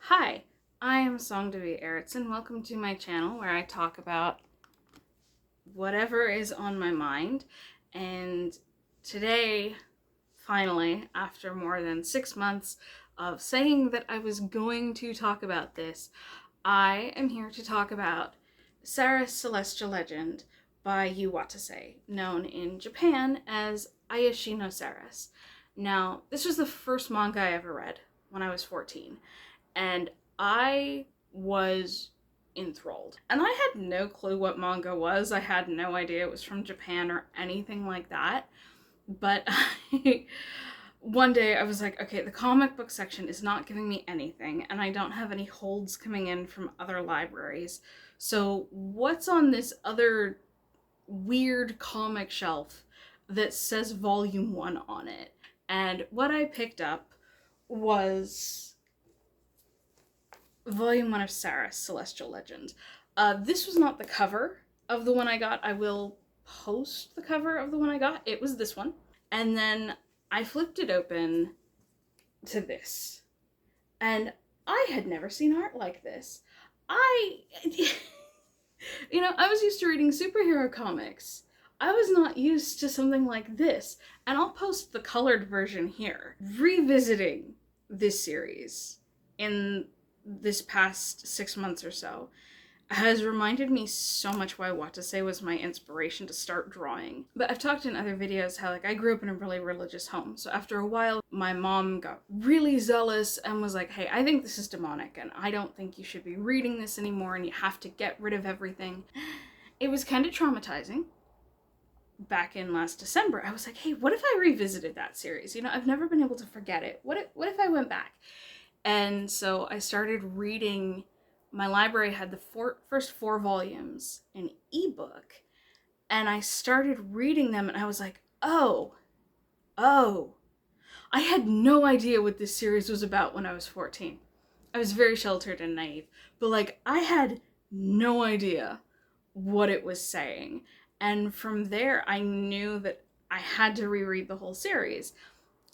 Hi, I am Songdevi Erickson. Welcome to my channel where I talk about whatever is on my mind. And today, finally, after more than 6 months of saying that I was going to talk about this, I am here to talk about Ceres Celestial Legend by Yuu Watase, known in Japan as Ayashi no Ceres. Now, this was the first manga I ever read when I was 14. And I was enthralled. And I had no clue what manga was. I had no idea it was from Japan or anything like that. But one day I was like, okay, the comic book section is not giving me anything, and I don't have any holds coming in from other libraries. So what's on this other weird comic shelf that says volume 1 on it? And what I picked up was Volume 1 of Ceres Celestial Legend. This was not the cover of the one I got. I will post the cover of the one I got. It was this one. And then I flipped it open to this. And I had never seen art like this. I was used to reading superhero comics. I was not used to something like this. And I'll post the colored version here. Revisiting this series in this past 6 months or so has reminded me so much why Watase was my inspiration to start drawing. But I've talked in other videos how I grew up in a really religious home. So after a while, my mom got really zealous and was like, hey, I think this is demonic and I don't think you should be reading this anymore and you have to get rid of everything. It was kind of traumatizing. Back in last December, I was like, hey, what if I revisited that series? I've never been able to forget it. What if I went back? And so I started reading. My library had the first 4 volumes in ebook, and I started reading them, and I was like, oh, I had no idea what this series was about when I was 14. I was very sheltered and naive, but I had no idea what it was saying. And from there, I knew that I had to reread the whole series.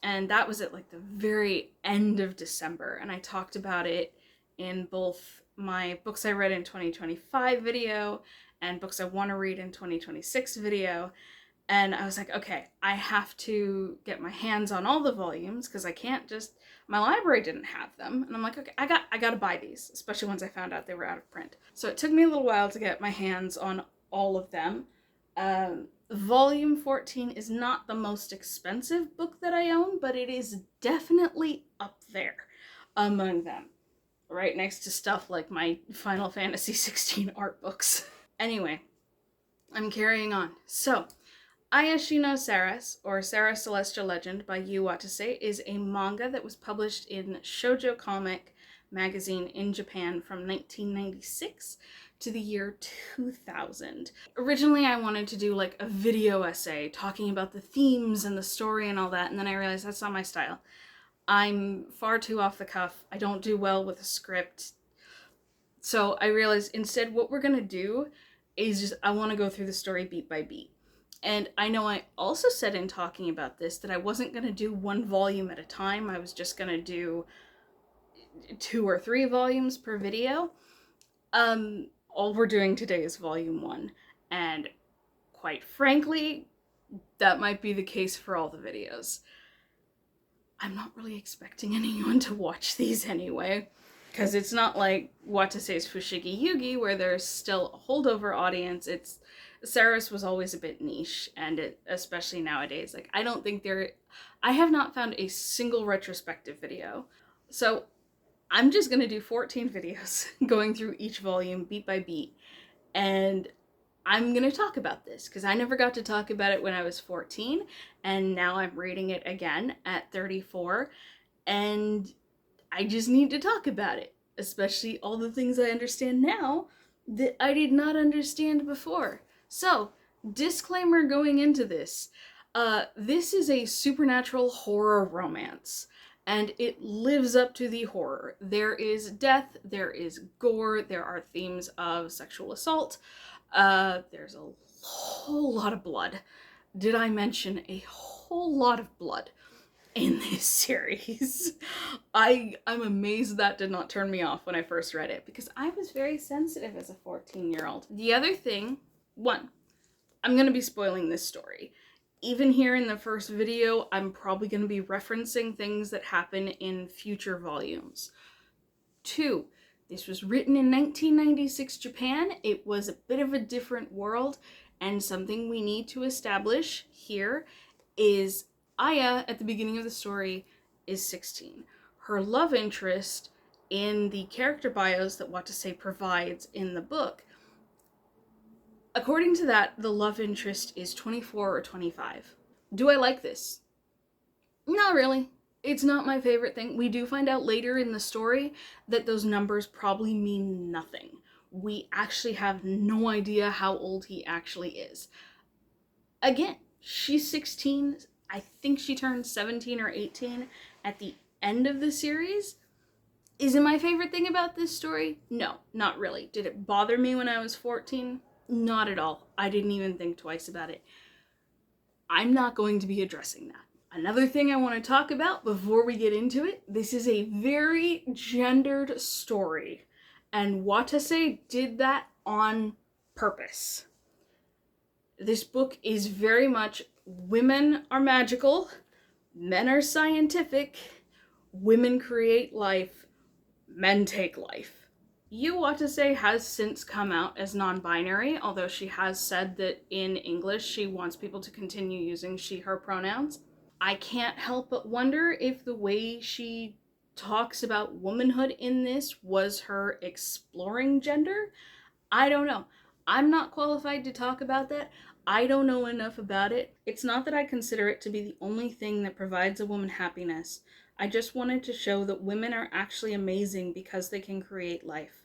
And that was at the very end of December. And I talked about it in both my books I read in 2025 video and books I want to read in 2026 video. And I was like, okay, I have to get my hands on all the volumes because I can't just, my library didn't have them. And I'm like, okay, I got to buy these, especially once I found out they were out of print. So it took me a little while to get my hands on all of them. Volume 14 is not the most expensive book that I own, but it is definitely up there among them. Right next to stuff like my Final Fantasy 16 art books. Anyway, I'm carrying on. So, Ayashi no Ceres, or Ceres Celestial Legend by Yuu Watase, is a manga that was published in Shojo Comic magazine in Japan from 1996 to the year 2000. Originally, I wanted to do a video essay talking about the themes and the story and all that, and then I realized that's not my style. I'm far too off the cuff. I don't do well with a script. So I realized instead what we're gonna do is I want to go through the story beat by beat. And I know I also said in talking about this that I wasn't going to do 1 volume at a time. I was just going to do 2 or 3 volumes per video. All we're doing today is volume 1. And quite frankly, that might be the case for all the videos. I'm not really expecting anyone to watch these anyway, because it's not like Watase's Fushigi Yugi where there's still a holdover audience. Ceres was always a bit niche, and especially nowadays, I have not found a single retrospective video. So I'm just gonna do 14 videos going through each volume beat by beat, and I'm gonna talk about this because I never got to talk about it when I was 14, and now I'm reading it again at 34, and I just need to talk about it, especially all the things I understand now that I did not understand before. So, disclaimer going into this. This is a supernatural horror romance, and it lives up to the horror. There is death, there is gore, there are themes of sexual assault, there's a whole lot of blood. Did I mention a whole lot of blood? in this series. I'm amazed that did not turn me off when I first read it, because I was very sensitive as a 14-year-old. The other thing, one, I'm going to be spoiling this story. Even here in the first video, I'm probably going to be referencing things that happen in future volumes. Two, this was written in 1996 Japan. It was a bit of a different world, and something we need to establish here is Aya, at the beginning of the story, is 16. Her love interest in the character bios that Watase provides in the book, according to that, the love interest is 24 or 25. Do I like this? Not really. It's not my favorite thing. We do find out later in the story that those numbers probably mean nothing. We actually have no idea how old he actually is. Again, she's 16. I think she turned 17 or 18 at the end of the series. Is it my favorite thing about this story? No, not really. Did it bother me when I was 14? Not at all. I didn't even think twice about it. I'm not going to be addressing that. Another thing I want to talk about before we get into it, this is a very gendered story, and Watase did that on purpose. This book is very much women are magical, men are scientific, women create life, men take life. Yuu Watase has since come out as non-binary, although she has said that in English she wants people to continue using she, her pronouns. I can't help but wonder if the way she talks about womanhood in this was her exploring gender. I don't know. I'm not qualified to talk about that. I don't know enough about it. It's not that I consider it to be the only thing that provides a woman happiness. I just wanted to show that women are actually amazing because they can create life.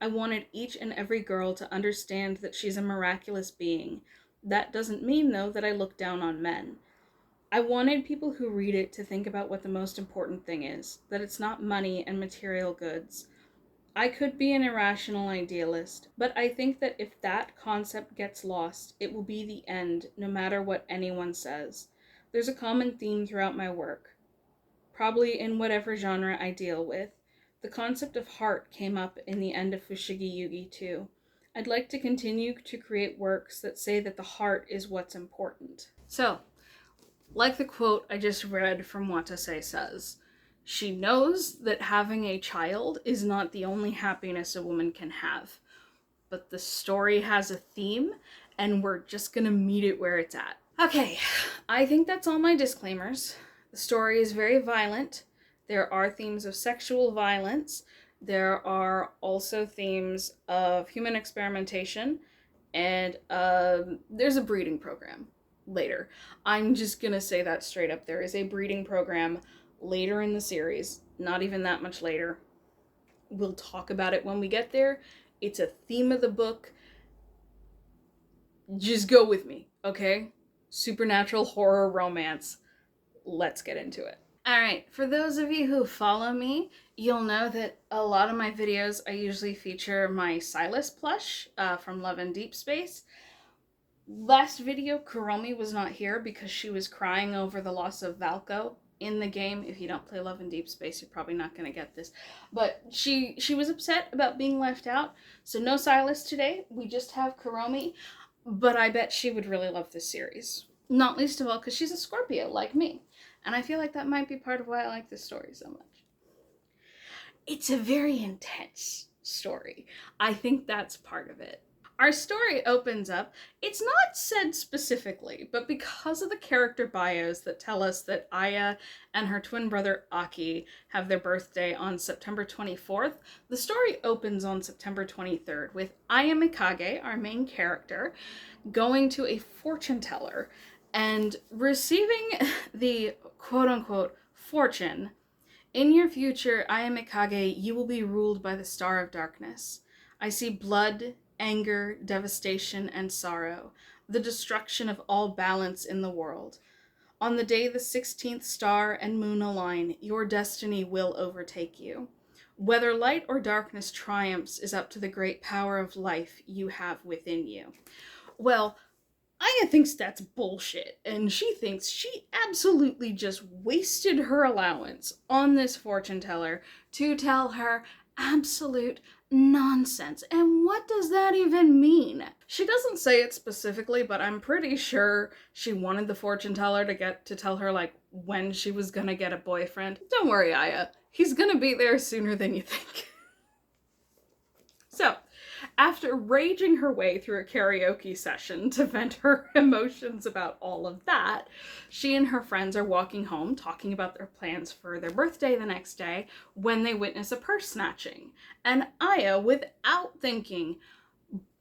I wanted each and every girl to understand that she's a miraculous being. That doesn't mean, though, that I look down on men. I wanted people who read it to think about what the most important thing is, that it's not money and material goods. I could be an irrational idealist, but I think that if that concept gets lost, it will be the end, no matter what anyone says. There's a common theme throughout my work, probably in whatever genre I deal with. The concept of heart came up in the end of Fushigi Yugi too. I'd like to continue to create works that say that the heart is what's important. So, like the quote I just read from Watase says, she knows that having a child is not the only happiness a woman can have, but the story has a theme, and we're just gonna meet it where it's at. Okay, I think that's all my disclaimers. The story is very violent. There are themes of sexual violence. There are also themes of human experimentation, and there's a breeding program later. I'm just gonna say that straight up. There is a breeding program later in the series, not even that much later. We'll talk about it when we get there. It's a theme of the book. Just go with me, okay? Supernatural horror romance. Let's get into it. Alright, for those of you who follow me, you'll know that a lot of my videos I usually feature my Silas plush from Love and Deep Space. Last video, Kuromi was not here because she was crying over the loss of Valko in the game. If you don't play Love and Deep Space, you're probably not going to get this. But she was upset about being left out. So no Silas today. We just have Kuromi. But I bet she would really love this series. Not least of all because she's a Scorpio like me. And I feel like that might be part of why I like this story so much. It's a very intense story. I think that's part of it. Our story opens up, it's not said specifically, but because of the character bios that tell us that Aya and her twin brother Aki have their birthday on September 24th, the story opens on September 23rd with Aya Mikage, our main character, going to a fortune teller and receiving the quote-unquote fortune. In your future, Aya Mikage, you will be ruled by the Star of Darkness. I see blood, anger, devastation, and sorrow, the destruction of all balance in the world. On the day the 16th star and moon align, your destiny will overtake you. Whether light or darkness triumphs is up to the great power of life you have within you. Well, Aya thinks that's bullshit, and she thinks she absolutely just wasted her allowance on this fortune teller to tell her absolute nonsense. And what does that even mean? She doesn't say it specifically, but I'm pretty sure she wanted the fortune teller to tell her, like, when she was gonna get a boyfriend. Don't worry, Aya. He's gonna be there sooner than you think. So, after raging her way through a karaoke session to vent her emotions about all of that, she and her friends are walking home talking about their plans for their birthday the next day when they witness a purse snatching. And Aya, without thinking,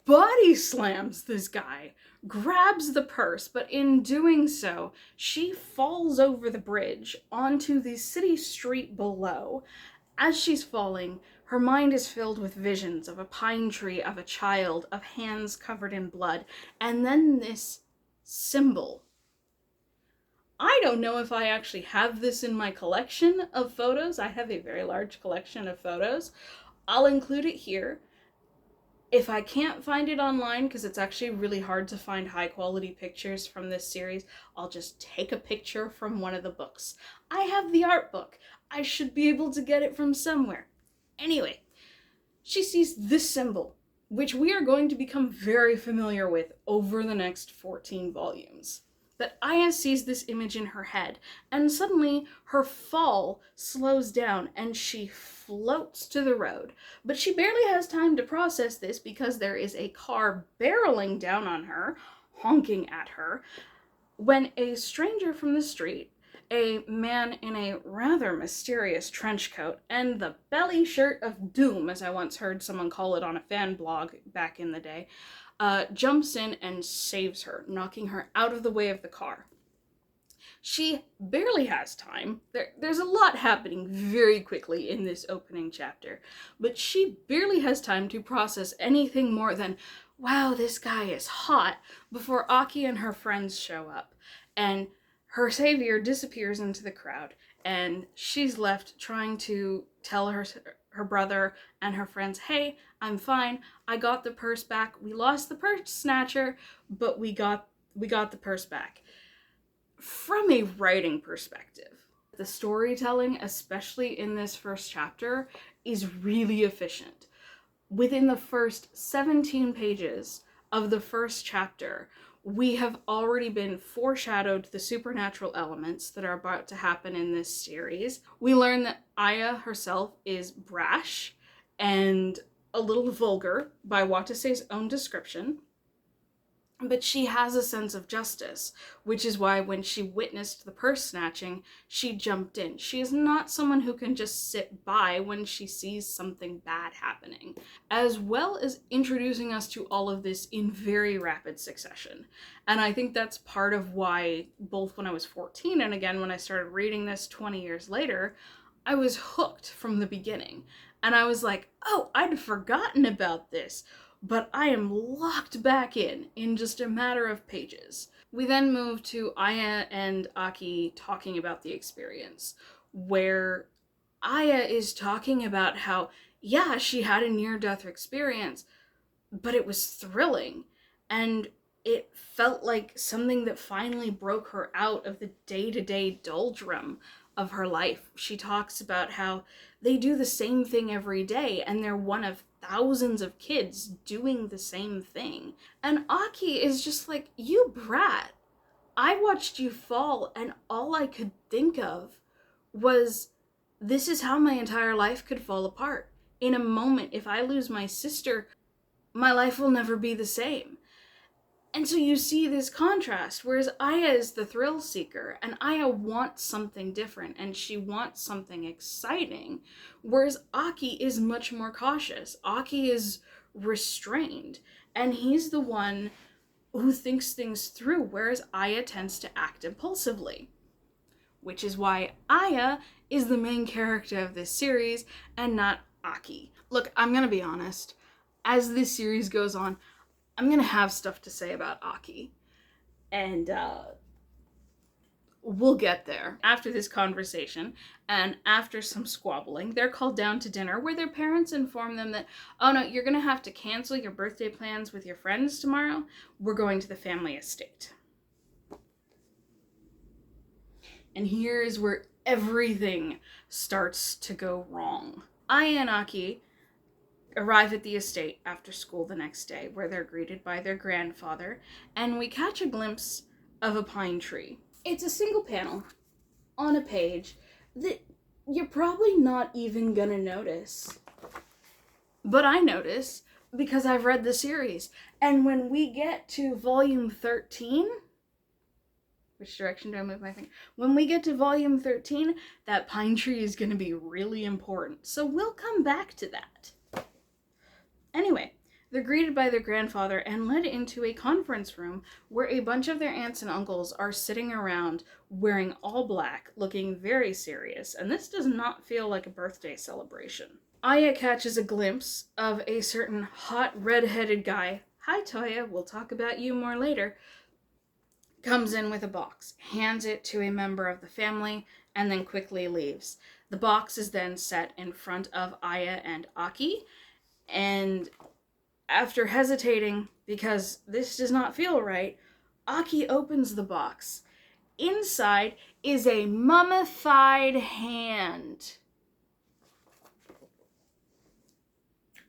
body slams this guy, grabs the purse, but in doing so, she falls over the bridge onto the city street below. As she's falling, her mind is filled with visions of a pine tree, of a child, of hands covered in blood, and then this symbol. I don't know if I actually have this in my collection of photos. I have a very large collection of photos. I'll include it here. If I can't find it online, because it's actually really hard to find high quality pictures from this series, I'll just take a picture from one of the books. I have the art book. I should be able to get it from somewhere. Anyway, she sees this symbol, which we are going to become very familiar with over the next 14 volumes. But Aya sees this image in her head, and suddenly her fall slows down and she floats to the road. But she barely has time to process this because there is a car barreling down on her, honking at her, when a stranger from the street, a man in a rather mysterious trench coat and the belly shirt of doom, as I once heard someone call it on a fan blog back in the day, jumps in and saves her, knocking her out of the way of the car. She barely has time. There's a lot happening very quickly in this opening chapter, but she barely has time to process anything more than, wow, this guy is hot, before Aki and her friends show up, and her savior disappears into the crowd, and she's left trying to tell her brother and her friends, hey, I'm fine, I got the purse back, we lost the purse snatcher, but we got the purse back. From a writing perspective, the storytelling, especially in this first chapter, is really efficient. Within the first 17 pages of the first chapter, we have already been foreshadowed the supernatural elements that are about to happen in this series. We learn that Aya herself is brash and a little vulgar by Watase's own description, but she has a sense of justice, which is why when she witnessed the purse snatching, she jumped in. She is not someone who can just sit by when she sees something bad happening, as well as introducing us to all of this in very rapid succession. And I think that's part of why, both when I was 14 and again when I started reading this 20 years later, I was hooked from the beginning. And I was like, oh, I'd forgotten about this. But I am locked back in just a matter of pages. We then move to Aya and Aki talking about the experience, where Aya is talking about how, yeah, she had a near-death experience, but it was thrilling, and it felt like something that finally broke her out of the day-to-day doldrum of her life. She talks about how they do the same thing every day, and they're one of thousands of kids doing the same thing. And Aki is just like, you brat. I watched you fall, and all I could think of was, this is how my entire life could fall apart. In a moment, if I lose my sister, my life will never be the same. And so you see this contrast, whereas Aya is the thrill seeker, and Aya wants something different, and she wants something exciting, whereas Aki is much more cautious. Aki is restrained, and he's the one who thinks things through, whereas Aya tends to act impulsively. Which is why Aya is the main character of this series, and not Aki. Look, I'm gonna be honest, as this series goes on, I'm gonna have stuff to say about Aki. And We'll get there. After this conversation, and after some squabbling, they're called down to dinner where their parents inform them that, oh no, you're gonna have to cancel your birthday plans with your friends tomorrow. We're going to the family estate. And here is where everything starts to go wrong. Aya and Aki arrive at the estate after school the next day, where they're greeted by their grandfather, and we catch a glimpse of a pine tree. It's a single panel on a page that you're probably not even gonna notice. But I notice because I've read the series. And when we get to volume 13, which direction do I move my finger? When we get to volume 13, that pine tree is gonna be really important. So we'll come back to that. Anyway, they're greeted by their grandfather and led into a conference room where a bunch of their aunts and uncles are sitting around wearing all black, looking very serious, and this does not feel like a birthday celebration. Aya catches a glimpse of a certain hot red-headed guy, hi Toya, we'll talk about you more later, comes in with a box, hands it to a member of the family, and then quickly leaves. The box is then set in front of Aya and Aki, and after hesitating, because this does not feel right, Aki opens the box. Inside is a mummified hand.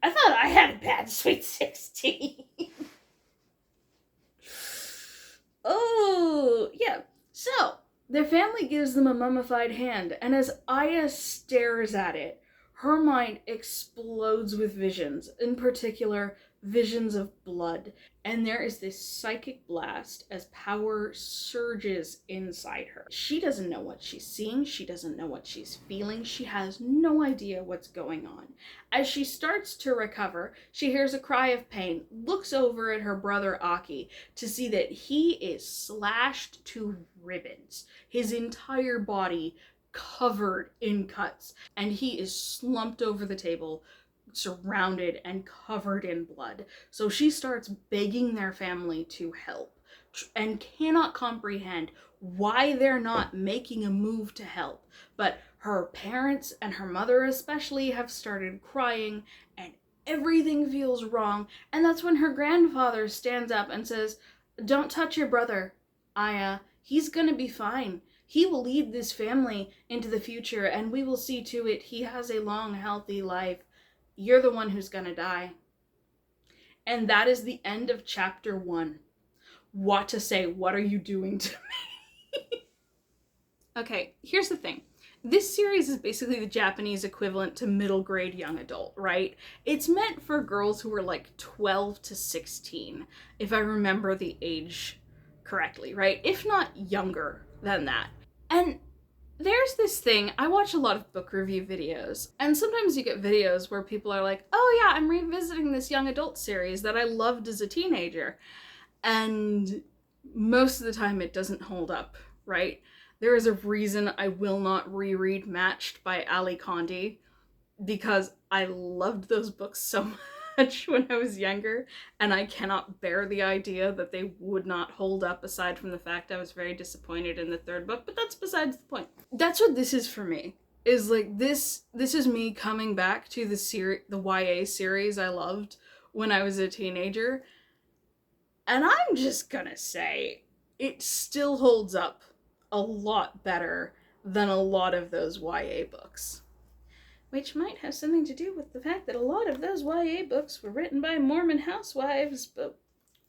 I thought I had a bad Sweet 16. Oh, yeah. So, their family gives them a mummified hand, and as Aya stares at it, her mind explodes with visions, in particular, visions of blood. And there is this psychic blast as power surges inside her. She doesn't know what she's seeing. She doesn't know what she's feeling. She has no idea what's going on. As she starts to recover, she hears a cry of pain, looks over at her brother Aki to see that he is slashed to ribbons. His entire body covered in cuts, and he is slumped over the table, surrounded and covered in blood. So she starts begging their family to help and cannot comprehend why they're not making a move to help. But her parents and her mother especially have started crying and everything feels wrong. And that's when her grandfather stands up and says, don't touch your brother, Aya. He's gonna be fine. He will lead this family into the future and we will see to it he has a long, healthy life. You're the one who's gonna die. And that is the end of chapter 1. Watase, what are you doing to me? Okay, here's the thing. This series is basically the Japanese equivalent to middle grade young adult, right? It's meant for girls who are like 12 to 16, if I remember the age correctly, right? If not younger than that. And there's this thing, I watch a lot of book review videos, and sometimes you get videos where people are like, oh yeah, I'm revisiting this young adult series that I loved as a teenager. And most of the time it doesn't hold up, right? There is a reason I will not reread Matched by Ali Condi, because I loved those books so much when I was younger, and I cannot bear the idea that they would not hold up, aside from the fact I was very disappointed in the third book, but that's besides the point. That's what this is for me, is like this is me coming back to the YA series I loved when I was a teenager, and I'm just gonna say, it still holds up a lot better than a lot of those YA books. Which might have something to do with the fact that a lot of those YA books were written by Mormon housewives, but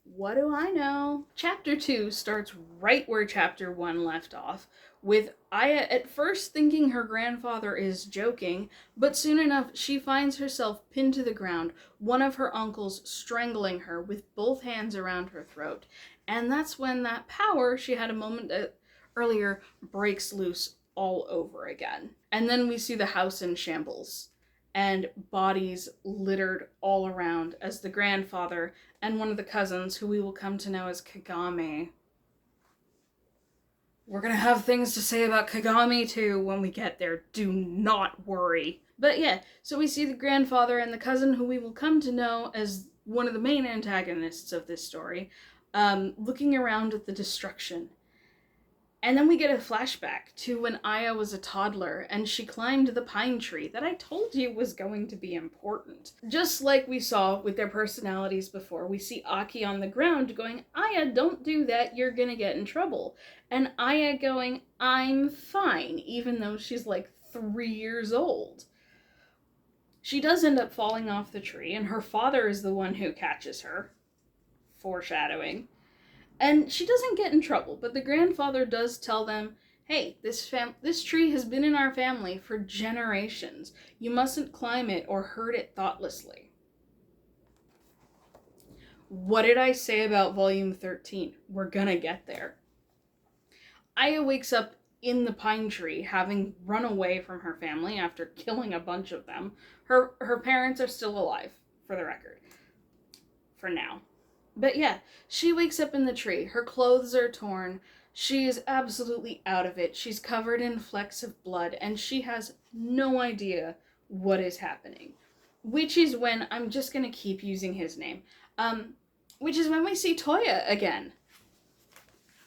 what do I know? Chapter 2 starts right where Chapter 1 left off, with Aya at first thinking her grandfather is joking, but soon enough she finds herself pinned to the ground, one of her uncles strangling her with both hands around her throat. And that's when that power she had a moment earlier breaks loose all over again. And then we see the house in shambles and bodies littered all around as the grandfather and one of the cousins, who we will come to know as Kagami. We're gonna have things to say about Kagami too when we get there, do not worry. But yeah, so we see the grandfather and the cousin, who we will come to know as one of the main antagonists of this story, looking around at the destruction. And then we get a flashback to when Aya was a toddler and she climbed the pine tree that I told you was going to be important. Just like we saw with their personalities before, we see Aki on the ground going, Aya, don't do that, you're gonna get in trouble. And Aya going, I'm fine, even though she's like 3 years old. She does end up falling off the tree, and her father is the one who catches her. Foreshadowing. And she doesn't get in trouble, but the grandfather does tell them, hey, this tree has been in our family for generations. You mustn't climb it or hurt it thoughtlessly. What did I say about volume 13? We're gonna get there. Aya wakes up in the pine tree, having run away from her family after killing a bunch of them. Her parents are still alive, for the record. For now. But yeah, she wakes up in the tree. Her clothes are torn. She is absolutely out of it. She's covered in flecks of blood, and she has no idea what is happening. Which is when, I'm just going to keep using his name, which is when we see Toya again.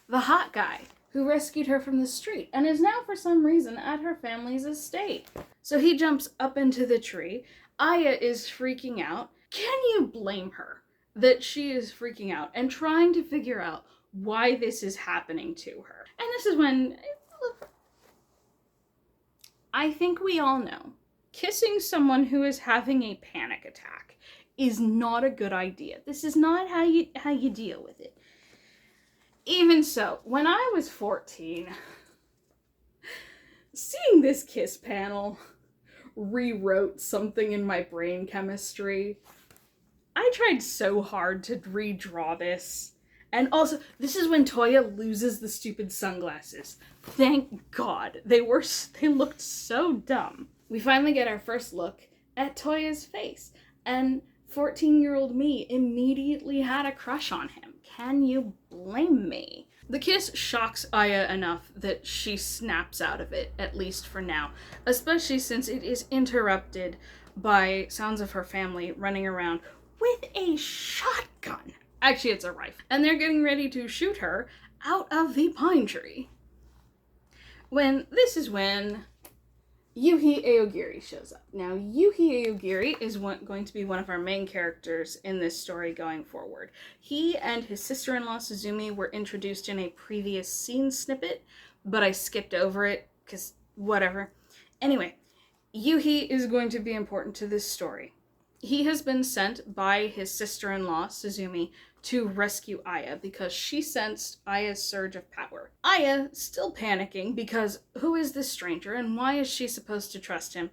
The hot guy who rescued her from the street and is now for some reason at her family's estate. So he jumps up into the tree. Aya is freaking out. Can you blame her that she is freaking out and trying to figure out why this is happening to her? And this is when, I think we all know, kissing someone who is having a panic attack is not a good idea. This is not how you deal with it. Even so, when I was 14, seeing this kiss panel rewrote something in my brain chemistry. I tried so hard to redraw this. And also, this is when Toya loses the stupid sunglasses. Thank God. They looked so dumb. We finally get our first look at Toya's face. And 14-year-old me immediately had a crush on him. Can you blame me? The kiss shocks Aya enough that she snaps out of it, at least for now. Especially since it is interrupted by sounds of her family running around with a shotgun. Actually, it's a rifle. And they're getting ready to shoot her out of the pine tree. This is when Yuhi Aogiri shows up. Now, Yuhi Aogiri is going to be one of our main characters in this story going forward. He and his sister-in-law Suzumi were introduced in a previous scene snippet, but I skipped over it because whatever. Anyway, Yuhi is going to be important to this story. He has been sent by his sister-in-law, Suzumi, to rescue Aya because she sensed Aya's surge of power. Aya, still panicking because who is this stranger and why is she supposed to trust him?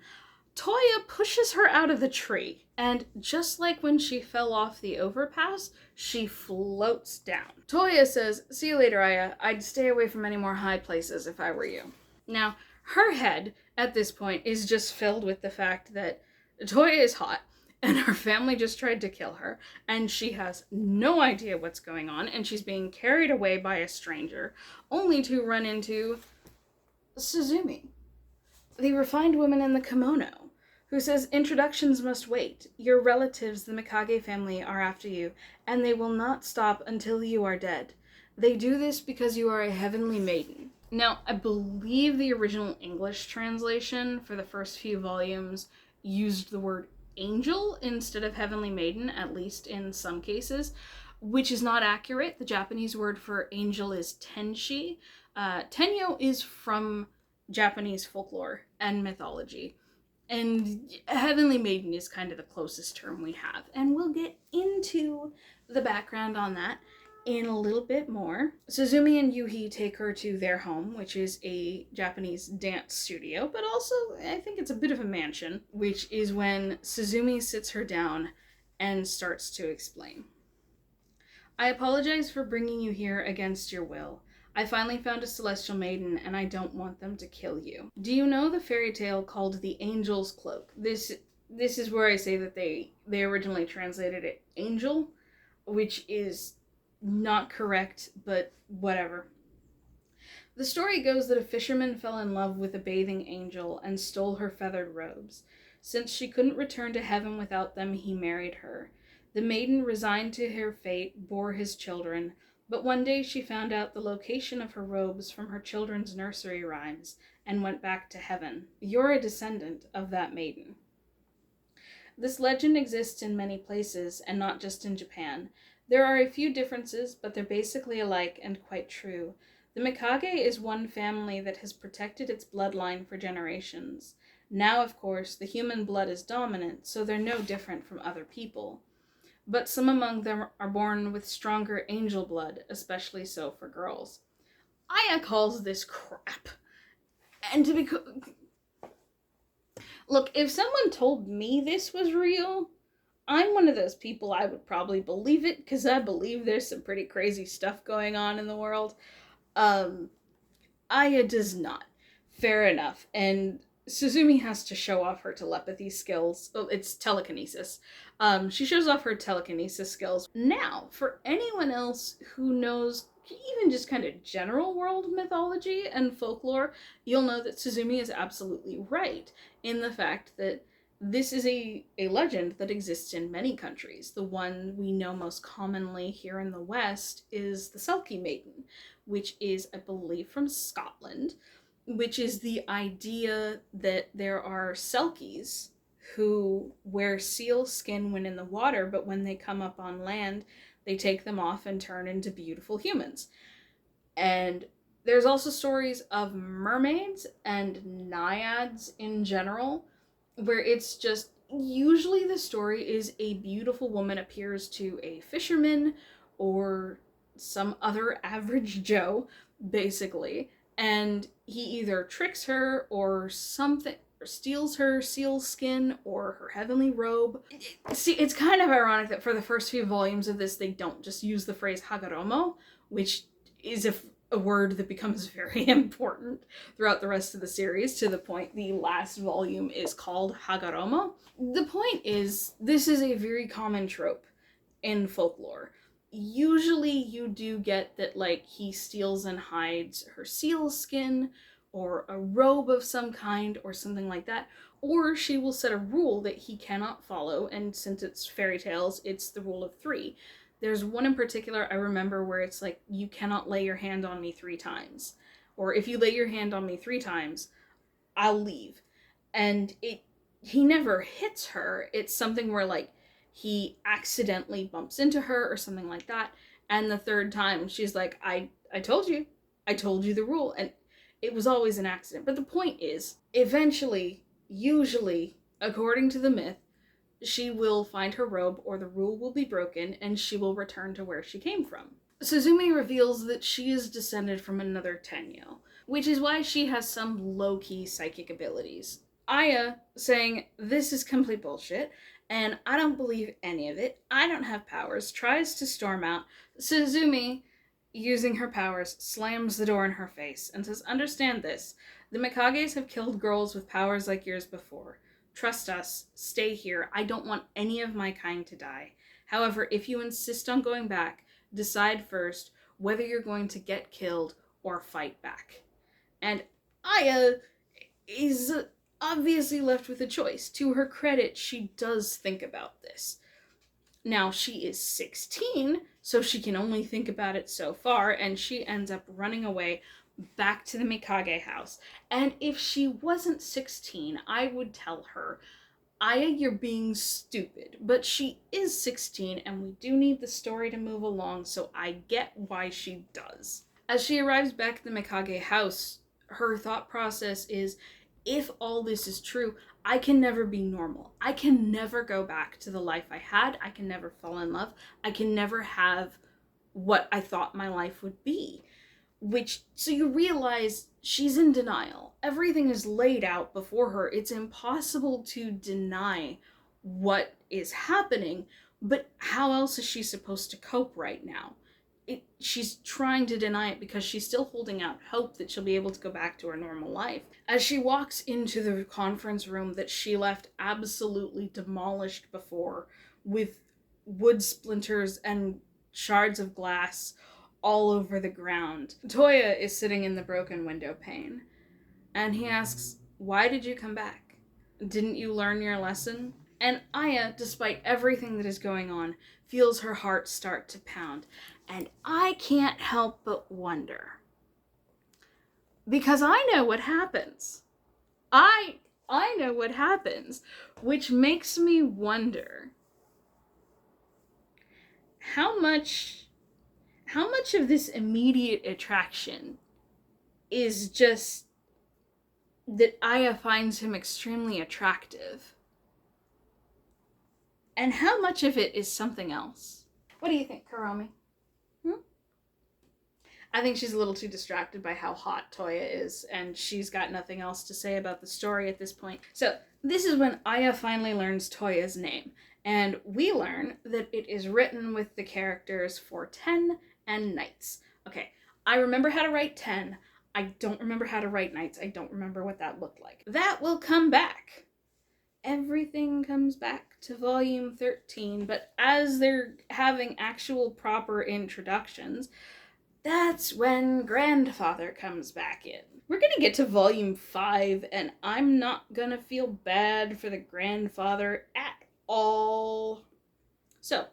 Toya pushes her out of the tree, and just like when she fell off the overpass, she floats down. Toya says, "See you later, Aya. I'd stay away from any more high places if I were you." Now, her head at this point is just filled with the fact that Toya is hot, and her family just tried to kill her, and she has no idea what's going on, and she's being carried away by a stranger, only to run into Suzumi, the refined woman in the kimono, who says, "Introductions must wait. Your relatives, the Mikage family, are after you, and they will not stop until you are dead. They do this because you are a heavenly maiden." Now, I believe the original English translation for the first few volumes used the word angel instead of heavenly maiden, at least in some cases, which is not accurate. The Japanese word for angel is tenshi. Tenyo is from Japanese folklore and mythology, and heavenly maiden is kind of the closest term we have, and we'll get into the background on that in a little bit more. Suzumi and Yuhi take her to their home, which is a Japanese dance studio, but also I think it's a bit of a mansion, which is when Suzumi sits her down and starts to explain. "I apologize for bringing you here against your will. I finally found a celestial maiden, and I don't want them to kill you. Do you know the fairy tale called The Angel's Cloak?" This is where I say that they originally translated it angel, which is not correct, but whatever. "The story goes that a fisherman fell in love with a bathing angel and stole her feathered robes. Since she couldn't return to heaven without them, he married her. The maiden, resigned to her fate, bore his children. But one day she found out the location of her robes from her children's nursery rhymes and went back to heaven. You're a descendant of that maiden. This legend exists in many places, and not just in Japan. There are a few differences, but they're basically alike and quite true. The Mikage is one family that has protected its bloodline for generations. Now, of course, the human blood is dominant, so they're no different from other people. But some among them are born with stronger angel blood, especially so for girls. Aya calls this crap. And to be... Look, if someone told me this was real, I'm one of those people I would probably believe it, because I believe there's some pretty crazy stuff going on in the world. Aya does not. Fair enough. And Suzumi has to show off her telepathy skills. Oh, it's telekinesis. She shows off her telekinesis skills. Now, for anyone else who knows even just kind of general world mythology and folklore, you'll know that Suzumi is absolutely right in the fact that this is a legend that exists in many countries. The one we know most commonly here in the West is the Selkie Maiden, which is, I believe, from Scotland, which is the idea that there are Selkies who wear seal skin when in the water, but when they come up on land, they take them off and turn into beautiful humans. And there's also stories of mermaids and naiads in general, where it's just, usually the story is a beautiful woman appears to a fisherman or some other average Joe, basically, and he either tricks her or something, or steals her seal skin or her heavenly robe. See, it's kind of ironic that for the first few volumes of this, they don't just use the phrase Hagaromo, which is a word that becomes very important throughout the rest of the series, to the point the last volume is called Hagaromo. The point is, this is a very common trope in folklore. Usually you do get that, like, he steals and hides her seal skin, or a robe of some kind, or something like that. Or she will set a rule that he cannot follow, and since it's fairy tales, it's the rule of 3. There's one in particular I remember where it's like, you cannot lay your hand on me 3 times. Or if you lay your hand on me 3 times, I'll leave. And he never hits her. It's something where, like, he accidentally bumps into her or something like that. And the 3rd time, she's like, I told you. I told you the rule. And it was always an accident. But the point is, eventually, usually, according to the myth, she will find her robe or the rule will be broken and she will return to where she came from. Suzumi reveals that she is descended from another Tenyo, which is why she has some low-key psychic abilities. Aya saying, this is complete bullshit, and I don't believe any of it, I don't have powers, tries to storm out. Suzumi, using her powers, slams the door in her face and says, understand this, the Mikages have killed girls with powers like yours before. Trust us, stay here, I don't want any of my kind to die. However, if you insist on going back, decide first whether you're going to get killed or fight back. And Aya is obviously left with a choice. To her credit, she does think about this. Now, she is 16, so she can only think about it so far, and she ends up running away back to the Mikage house. And if she wasn't 16, I would tell her, Aya, you're being stupid. But she is 16, and we do need the story to move along, so I get why she does. As she arrives back at the Mikage house, her thought process is, if all this is true, I can never be normal. I can never go back to the life I had. I can never fall in love. I can never have what I thought my life would be. So you realize she's in denial. Everything is laid out before her. It's impossible to deny what is happening, but how else is she supposed to cope right now? She's trying to deny it because she's still holding out hope that she'll be able to go back to her normal life. As she walks into the conference room that she left absolutely demolished before, with wood splinters and shards of glass all over the ground, Toya is sitting in the broken window pane. And he asks, why did you come back? Didn't you learn your lesson? And Aya, despite everything that is going on, feels her heart start to pound. And I can't help but wonder. Because I know what happens. I know what happens, which makes me wonder how much of this immediate attraction is just that Aya finds him extremely attractive, and how much of it is something else. What do you think, Karomi? I think she's a little too distracted by how hot Toya is, and she's got nothing else to say about the story at this point. So, this is when Aya finally learns Toya's name, and we learn that it is written with the characters for 10 and Knights. Okay, I remember how to write 10. I don't remember how to write Knights. I don't remember what that looked like. That will come back. Everything comes back to volume 13, but as they're having actual proper introductions, that's when Grandfather comes back in. We're gonna get to volume 5, and I'm not gonna feel bad for the Grandfather at all. So,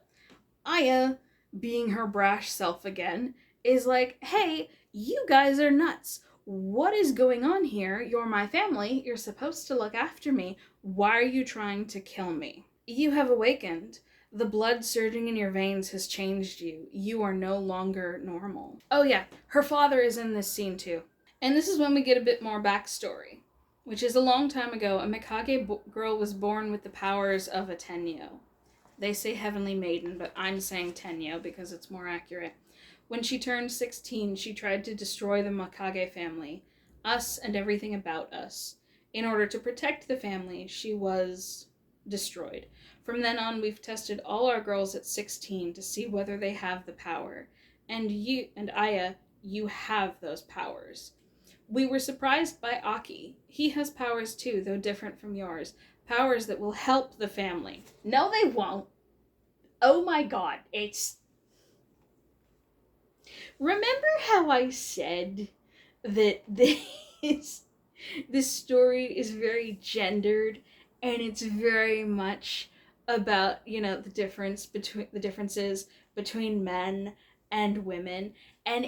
Aya, being her brash self again, is like, hey, you guys are nuts. What is going on here? You're my family. You're supposed to look after me. Why are you trying to kill me? You have awakened. The blood surging in your veins has changed you. You are no longer normal. Oh yeah, her father is in this scene too. And this is when we get a bit more backstory, which is a long time ago, a Mikage girl was born with the powers of a Tenyo. They say Heavenly Maiden, but I'm saying Tenyo because it's more accurate. When she turned 16, she tried to destroy the Mikage family, us and everything about us. In order to protect the family, she was destroyed. From then on, we've tested all our girls at 16 to see whether they have the power. And you and Aya, you have those powers. We were surprised by Aki. He has powers too, though different from yours. Powers that will help the family. No, they won't. Oh my god, it's... Remember how I said that this story is very gendered, and it's very much about, the differences between men and women, and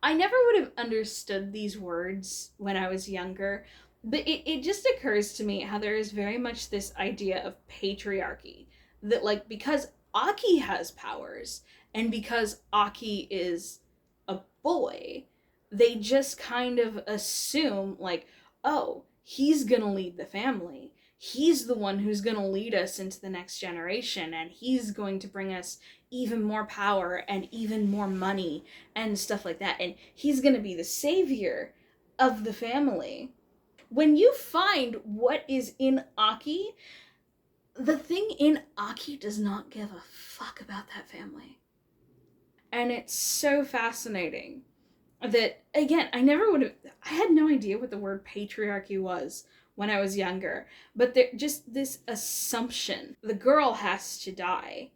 I never would have understood these words when I was younger, but it just occurs to me how there is very much this idea of patriarchy, that like, because Aki has powers, and because Aki is a boy, they just kind of assume like, oh, he's gonna lead the family. He's the one who's gonna lead us into the next generation, and he's going to bring us even more power and even more money and stuff like that. And he's gonna be the savior of the family. When you find what is in Aki, the thing in Aki does not give a fuck about that family. And it's so fascinating that, again, I had no idea what the word patriarchy was when I was younger, but just this assumption, the girl has to die,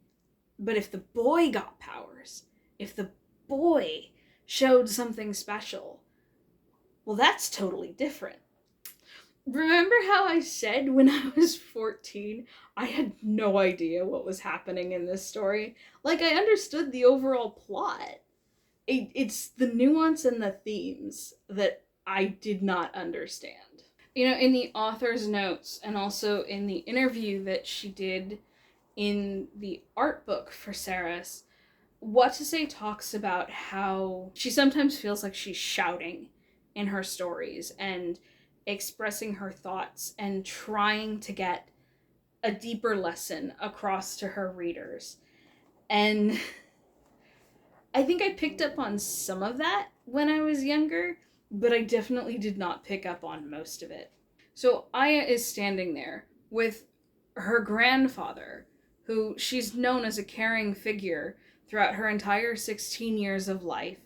but if the boy got powers, if the boy showed something special, well, that's totally different. Remember how I said when I was 14, I had no idea what was happening in this story? Like, I understood the overall plot. It's the nuance and the themes that I did not understand. In the author's notes, and also in the interview that she did in the art book for Ceres, Watase talks about how she sometimes feels like she's shouting in her stories and expressing her thoughts and trying to get a deeper lesson across to her readers. And I think I picked up on some of that when I was younger, but I definitely did not pick up on most of it. So Aya is standing there with her grandfather, who she's known as a caring figure throughout her entire 16 years of life,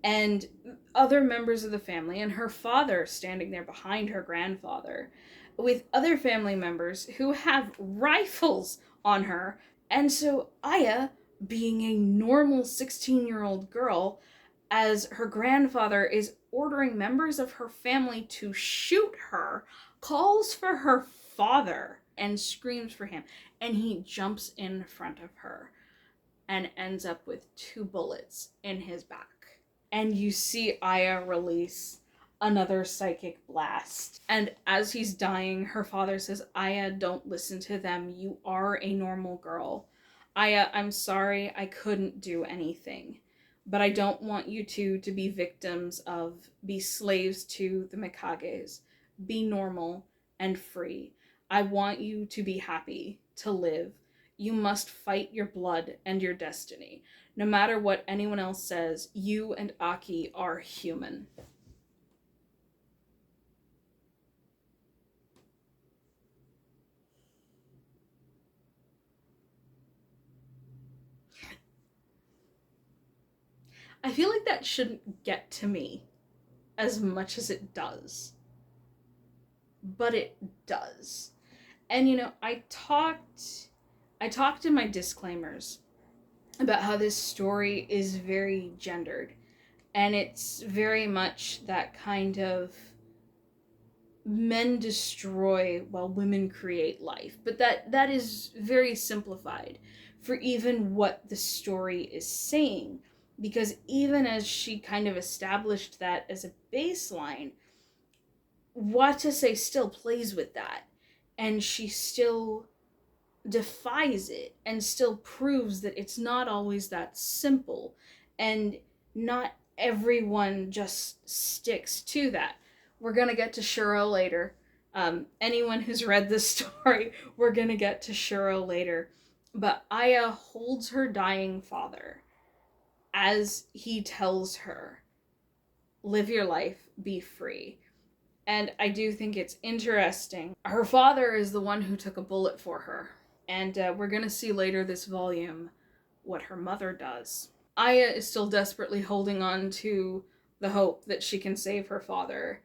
and other members of the family, and her father standing there behind her grandfather, with other family members who have rifles on her. And so Aya, being a normal 16-year-old girl, as her grandfather is ordering members of her family to shoot her, calls for her father and screams for him, and he jumps in front of her. and ends up with 2 bullets in his back. And you see Aya release another psychic blast. And as he's dying, her father says, Aya, don't listen to them. You are a normal girl. Aya, I'm sorry I couldn't do anything. But I don't want you two to be victims of, be slaves to the Mikages. Be normal and free. I want you to be happy, to live. You must fight your blood and your destiny. No matter what anyone else says, you and Aki are human. I feel like that shouldn't get to me as much as it does. But it does. And you know, I talked in my disclaimers about how this story is very gendered. And it's very much that kind of men destroy while women create life. But that is very simplified for even what the story is saying. Because even as she kind of established that as a baseline, Watase still plays with that. And she still defies it and still proves that it's not always that simple. And not everyone just sticks to that. We're going to get to Shuro later. Anyone who's read this story, we're going to get to Shuro later. But Aya holds her dying father as he tells her, live your life, be free. And I do think it's interesting. Her father is the one who took a bullet for her. And we're going to see later this volume what her mother does. Aya is still desperately holding on to the hope that she can save her father.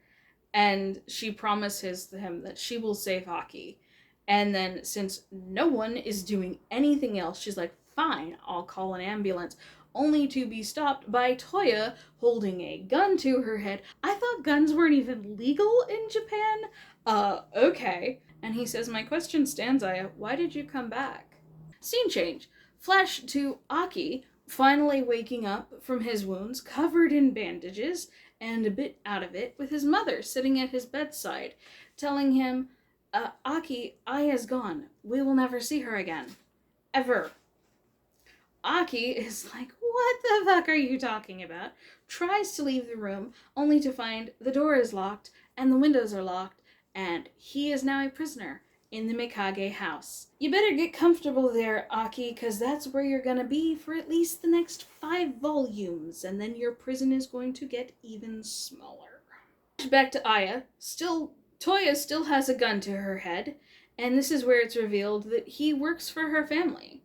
And she promises to him that she will save Aki. And then since no one is doing anything else, she's like, fine, I'll call an ambulance. Only to be stopped by Toya holding a gun to her head. I thought guns weren't even legal in Japan. Okay. And he says, my question stands, Aya. Why did you come back? Scene change. Flash to Aki, finally waking up from his wounds, covered in bandages, and a bit out of it, with his mother sitting at his bedside, telling him, Aki, Aya's gone. We will never see her again. Ever. Aki is like, what the fuck are you talking about? Tries to leave the room, only to find the door is locked, and the windows are locked, and he is now a prisoner in the Mikage house. You better get comfortable there, Aki, because that's where you're gonna be for at least the next 5 volumes, and then your prison is going to get even smaller. Back to Aya. Toya still has a gun to her head, and this is where it's revealed that he works for her family.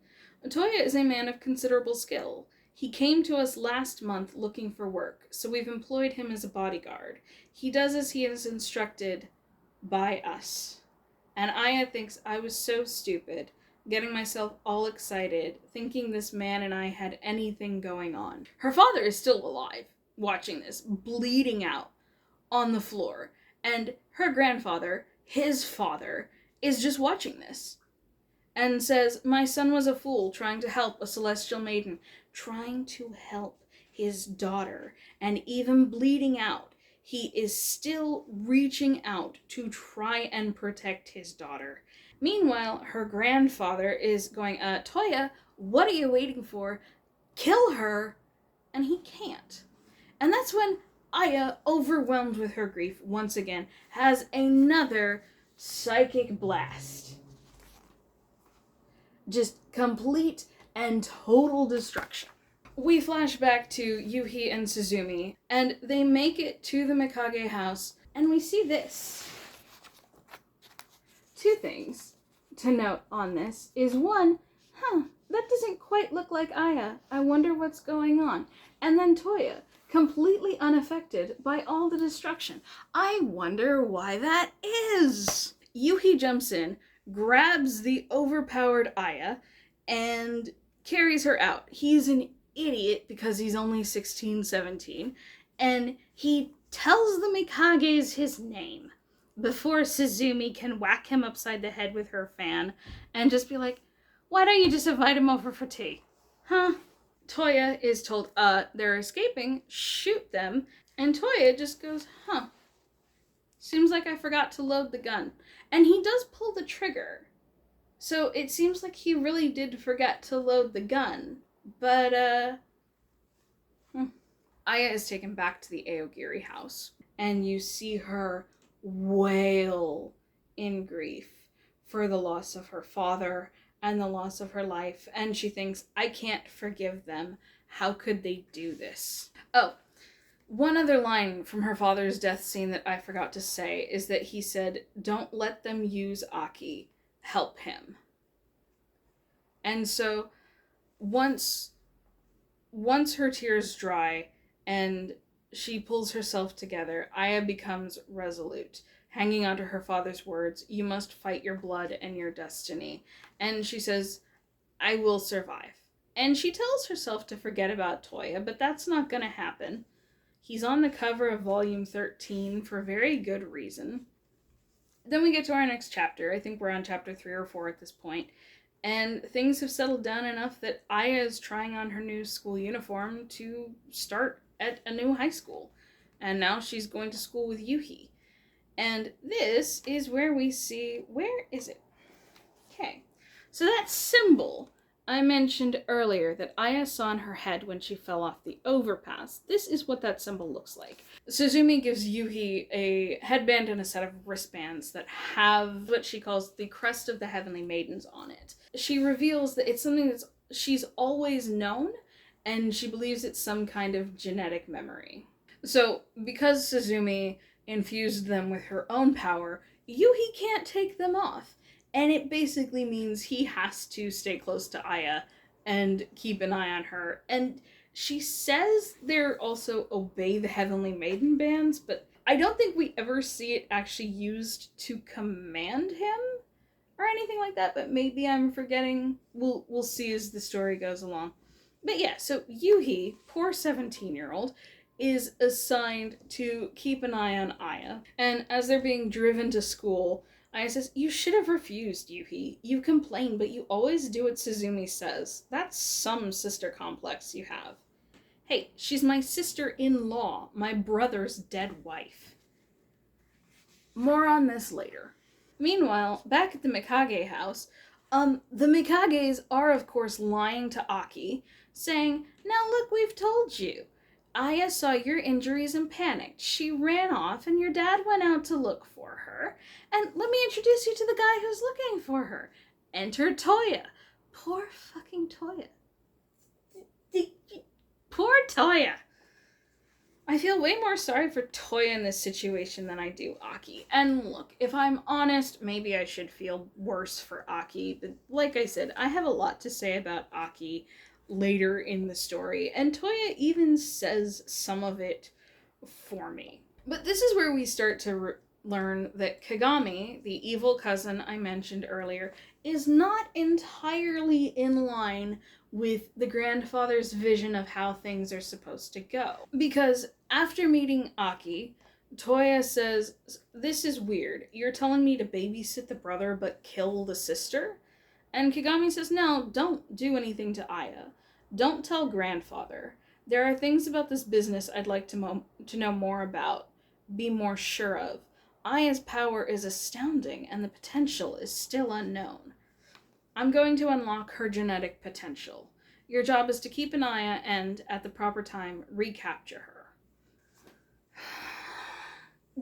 Toya is a man of considerable skill. He came to us last month looking for work, so we've employed him as a bodyguard. He does as he is instructed by us. And Aya thinks I was so stupid, getting myself all excited, thinking this man and I had anything going on. Her father is still alive, watching this, bleeding out on the floor. And her grandfather, his father, is just watching this. And says, my son was a fool trying to help a celestial maiden, trying to help his daughter, and even bleeding out. He is still reaching out to try and protect his daughter. Meanwhile, her grandfather is going, Toya, what are you waiting for? Kill her! And he can't. And that's when Aya, overwhelmed with her grief, once again, has another psychic blast. Just complete and total destruction. We flash back to Yuhi and Suzumi, and they make it to the Mikage house, and we see this. 2 things to note on this is 1, that doesn't quite look like Aya. I wonder what's going on. And then Toya, completely unaffected by all the destruction. I wonder why that is. Yuhi jumps in, grabs the overpowered Aya, and carries her out. He's an idiot because he's only 16, 17, and he tells the Mikages his name before Suzumi can whack him upside the head with her fan and just be like, why don't you just invite him over for tea? huh. Toya is told, they're escaping, shoot them, and Toya just goes, huh. Seems like I forgot to load the gun. And he does pull the trigger. So it seems like he really did forget to load the gun. But, Aya is taken back to the Aogiri house, and you see her wail in grief for the loss of her father and the loss of her life, and she thinks, I can't forgive them. How could they do this? Oh, one other line from her father's death scene that I forgot to say is that he said, don't let them use Aki. Help him. And so once her tears dry and she pulls herself together, Aya becomes resolute, hanging onto her father's words, you must fight your blood and your destiny. And she says, I will survive. And she tells herself to forget about Toya, but that's not going to happen. He's on the cover of volume 13 for very good reason. Then we get to our next chapter. I think we're on chapter 3 or 4 at this point. And things have settled down enough that Aya is trying on her new school uniform to start at a new high school. And now she's going to school with Yuhi. And this is where we see, where is it? Okay. So that symbol I mentioned earlier that Aya saw in her head when she fell off the overpass, this is what that symbol looks like. Suzumi gives Yuhi a headband and a set of wristbands that have what she calls the crest of the Heavenly Maidens on it. She reveals that it's something that she's always known, and she believes it's some kind of genetic memory. So, because Suzumi infused them with her own power, Yuhi can't take them off. And it basically means he has to stay close to Aya and keep an eye on her. And she says they're also obey the Heavenly Maiden bands, but I don't think we ever see it actually used to command him or anything like that, but maybe I'm forgetting. We'll see as the story goes along. But yeah, so Yuhi, poor 17-year-old, is assigned to keep an eye on Aya. And as they're being driven to school, Aya says, you should have refused, Yuhi. You complain, but you always do what Suzumi says. That's some sister complex you have. Hey, she's my sister-in-law, my brother's dead wife. More on this later. Meanwhile, back at the Mikage house, the Mikages are, of course, lying to Aki, saying, now look, we've told you. Aya saw your injuries and panicked. She ran off, and your dad went out to look for her. And let me introduce you to the guy who's looking for her. Enter Toya. Poor fucking Toya. Poor Toya. I feel way more sorry for Toya in this situation than I do Aki. And look, if I'm honest, maybe I should feel worse for Aki. But like I said, I have a lot to say about Aki later in the story, and Toya even says some of it for me. But this is where we start to learn that Kagami, the evil cousin I mentioned earlier, is not entirely in line with the grandfather's vision of how things are supposed to go. Because after meeting Aki, Toya says, this is weird. You're telling me to babysit the brother but kill the sister? And Kagami says, no, don't do anything to Aya. Don't tell grandfather. There are things about this business I'd like to know more about, be more sure of. Aya's power is astounding, and the potential is still unknown. I'm going to unlock her genetic potential. Your job is to keep an eye and, at the proper time, recapture her.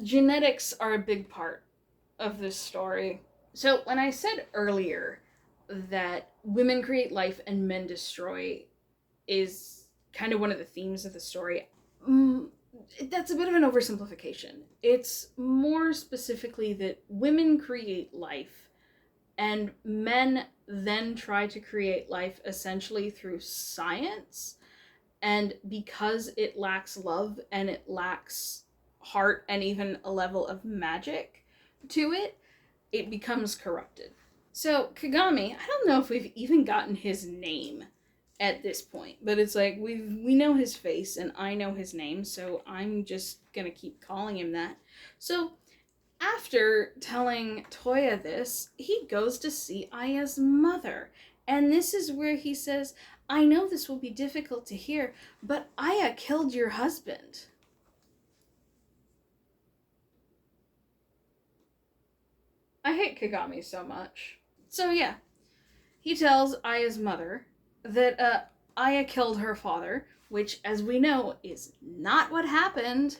Genetics are a big part of this story. So when I said earlier that women create life and men destroy is kind of one of the themes of the story, that's a bit of an oversimplification. It's more specifically that women create life and men then try to create life essentially through science, and because it lacks love and it lacks heart and even a level of magic to it, it becomes corrupted. So Kagami, I don't know if we've even gotten his name at this point, but it's like we know his face and I know his name, so I'm just gonna keep calling him that. So after telling Toya this, he goes to see Aya's mother, and this is where he says, I know this will be difficult to hear, but Aya killed your husband. I hate Kagami so much. So yeah, he tells Aya's mother that Aya killed her father, which, as we know, is not what happened,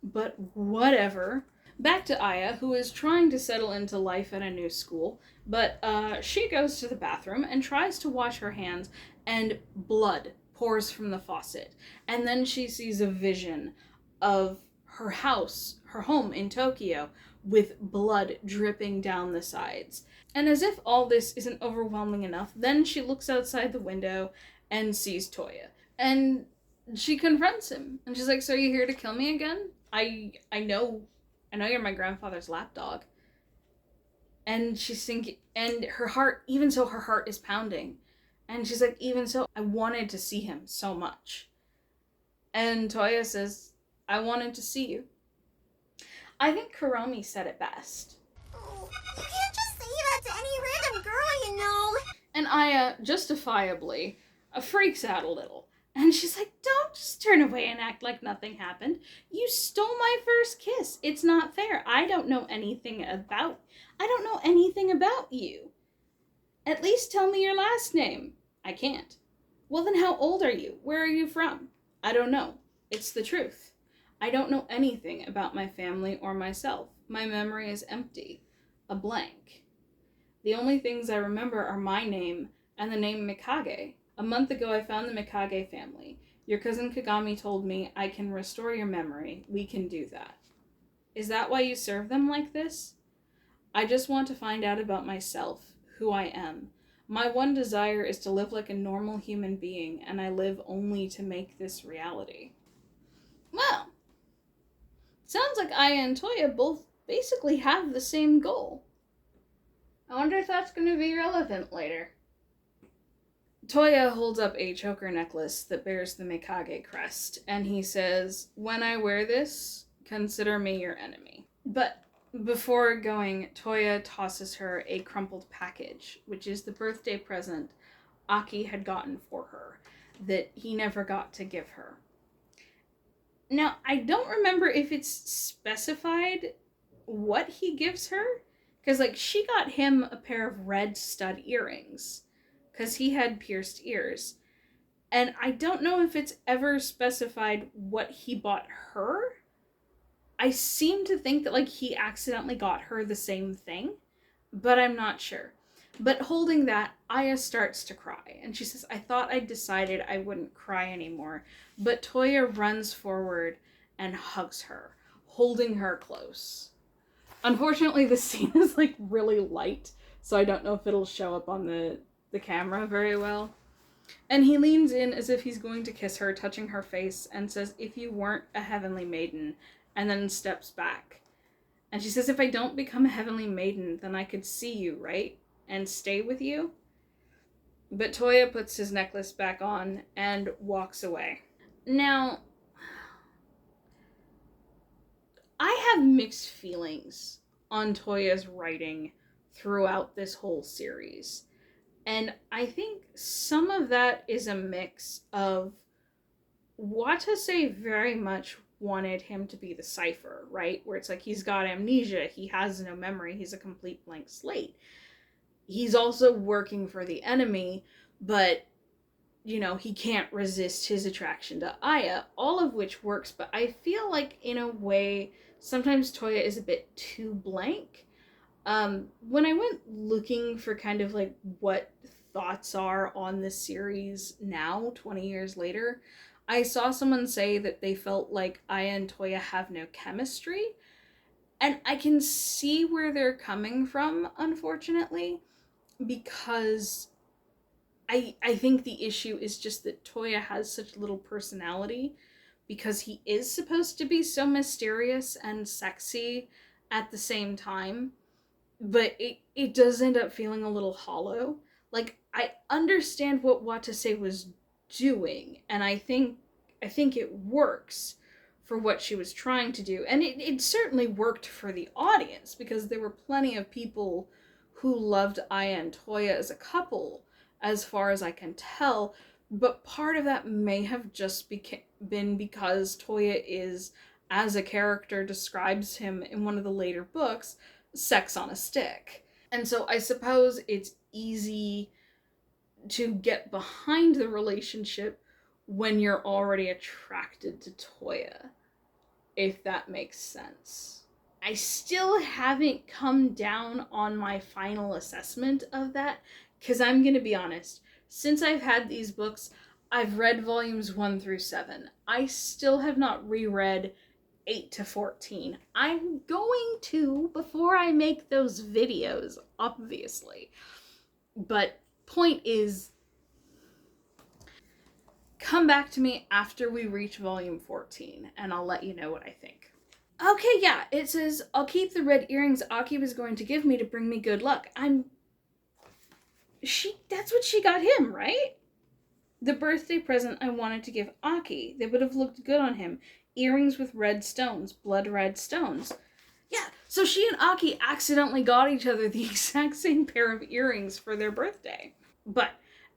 but whatever. Back to Aya, who is trying to settle into life at a new school, but she goes to the bathroom and tries to wash her hands, and blood pours from the faucet. And then she sees a vision of her house, her home in Tokyo, with blood dripping down the sides. And as if all this isn't overwhelming enough, then she looks outside the window and sees Toya. And she confronts him. And she's like, so you're here to kill me again? I know you're my grandfather's lapdog. And she's thinking, and her heart, even so, her heart is pounding. And she's like, even so, I wanted to see him so much. And Toya says, I wanted to see you. I think Kuromi said it best. Oh, you can't just say that to any random girl, you know. And Aya, justifiably, freaks out a little. And she's like, don't just turn away and act like nothing happened. You stole my first kiss. It's not fair. I don't know anything about you. At least tell me your last name. I can't. Well, then how old are you? Where are you from? I don't know. It's the truth. I don't know anything about my family or myself. My memory is empty. A blank. The only things I remember are my name and the name Mikage. A month ago, I found the Mikage family. Your cousin Kagami told me I can restore your memory. We can do that. Is that why you serve them like this? I just want to find out about myself, who I am. My one desire is to live like a normal human being, and I live only to make this reality. Well, sounds like Aya and Toya both basically have the same goal. I wonder if that's going to be relevant later. Toya holds up a choker necklace that bears the Mikage crest, and he says, when I wear this, consider me your enemy. But before going, Toya tosses her a crumpled package, which is the birthday present Aki had gotten for her, that he never got to give her. Now, I don't remember if it's specified what he gives her, because, she got him a pair of red stud earrings, because he had pierced ears. And I don't know if it's ever specified what he bought her. I seem to think that, he accidentally got her the same thing, but I'm not sure. But holding that, Aya starts to cry, and she says, I thought I'd decided I wouldn't cry anymore. But Toya runs forward and hugs her, holding her close. Unfortunately, the scene is, really light, so I don't know if it'll show up on the camera very well. And he leans in as if he's going to kiss her, touching her face, and says, if you weren't a heavenly maiden, and then steps back. And she says, if I don't become a heavenly maiden, then I could see you, right? And stay with you? But Toya puts his necklace back on and walks away. Now, I have mixed feelings on Toya's writing throughout this whole series. And I think some of that is a mix of Watase very much wanted him to be the cipher, right? Where it's he's got amnesia, he has no memory, he's a complete blank slate. He's also working for the enemy, but, he can't resist his attraction to Aya, all of which works, but I feel in a way, sometimes Toya is a bit too blank. When I went looking for kind of what thoughts are on this series now, 20 years later, I saw someone say that they felt like Aya and Toya have no chemistry, and I can see where they're coming from, unfortunately, because I think the issue is just that Toya has such little personality, because he is supposed to be so mysterious and sexy at the same time. But it does end up feeling a little hollow. I understand what Watase was doing, and I think it works for what she was trying to do. And it certainly worked for the audience, because there were plenty of people who loved Aya and Toya as a couple, as far as I can tell. But part of that may have just been because Toya is, as a character describes him in one of the later books, sex on a stick. And so I suppose it's easy to get behind the relationship when you're already attracted to Toya, if that makes sense. I still haven't come down on my final assessment of that, because I'm going to be honest, since I've had these books, I've read volumes 1 through 7. I still have not reread 8 to 14. I'm going to before I make those videos, obviously. But point is, come back to me after we reach volume 14, and I'll let you know what I think. Okay, yeah, it says, I'll keep the red earrings Aki was going to give me to bring me good luck. That's what she got him, right? The birthday present I wanted to give Aki. They would have looked good on him. Earrings with red stones, blood red stones. Yeah, so she and Aki accidentally got each other the exact same pair of earrings for their birthday. But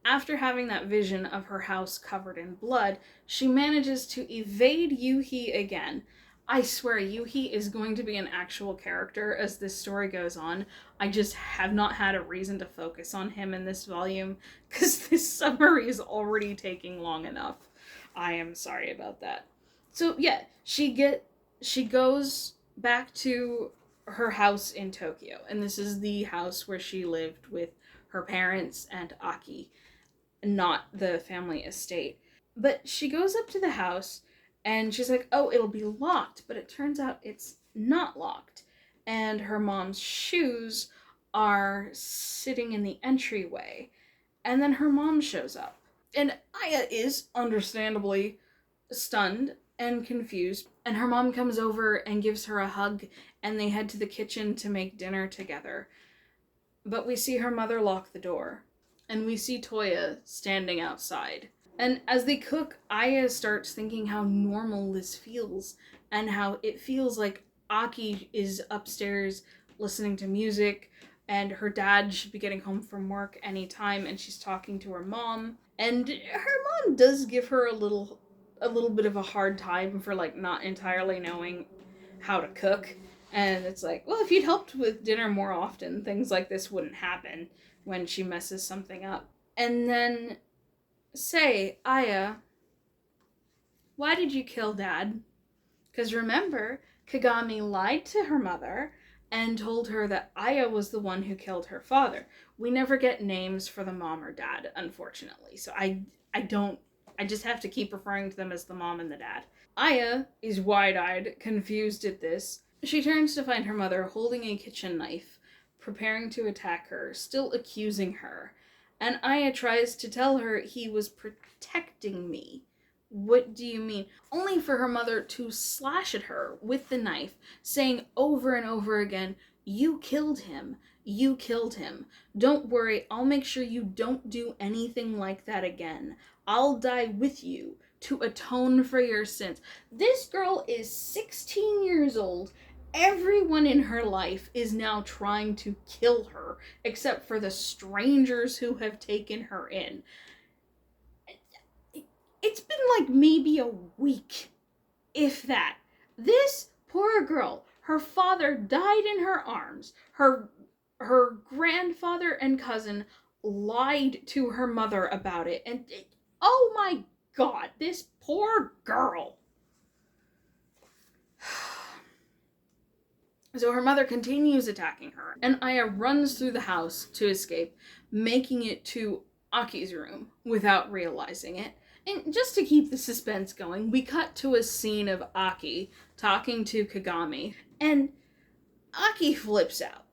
after having that vision of her house covered in blood, she manages to evade Yuhi again. I swear, Yuhi is going to be an actual character as this story goes on. I just have not had a reason to focus on him in this volume, because this summary is already taking long enough. I am sorry about that. So yeah, she goes back to her house in Tokyo, and this is the house where she lived with her parents and Aki, not the family estate. But she goes up to the house, and she's like, oh, it'll be locked, but it turns out it's not locked. And her mom's shoes are sitting in the entryway. And then her mom shows up. And Aya is, understandably, stunned and confused. And her mom comes over and gives her a hug, and they head to the kitchen to make dinner together. But we see her mother lock the door. And we see Toya standing outside. And as they cook, Aya starts thinking how normal this feels, and how it feels like Aki is upstairs listening to music, and her dad should be getting home from work anytime, and she's talking to her mom. And her mom does give her a little bit of a hard time for, like, not entirely knowing how to cook. And it's like, well, if you'd helped with dinner more often, things like this wouldn't happen when she messes something up. And then say, Aya, why did you kill Dad? Because remember, Kagami lied to her mother and told her that Aya was the one who killed her father. We never get names for the mom or dad, unfortunately. So I just have to keep referring to them as the mom and the dad. Aya is wide-eyed, confused at this. She turns to find her mother holding a kitchen knife, preparing to attack her, still accusing her. And Aya tries to tell her he was protecting me. What do you mean? Only for her mother to slash at her with the knife, saying over and over again, you killed him. You killed him. Don't worry, I'll make sure you don't do anything like that again. I'll die with you to atone for your sins. This girl is 16 years old. Everyone in her life is now trying to kill her, except for the strangers who have taken her in. It's been like maybe a week, if that. This poor girl, her father died in her arms. Her grandfather and cousin lied to her mother about it. And oh my God, this poor girl. So her mother continues attacking her, and Aya runs through the house to escape, making it to Aki's room without realizing it. And just to keep the suspense going, we cut to a scene of Aki talking to Kagami, and Aki flips out.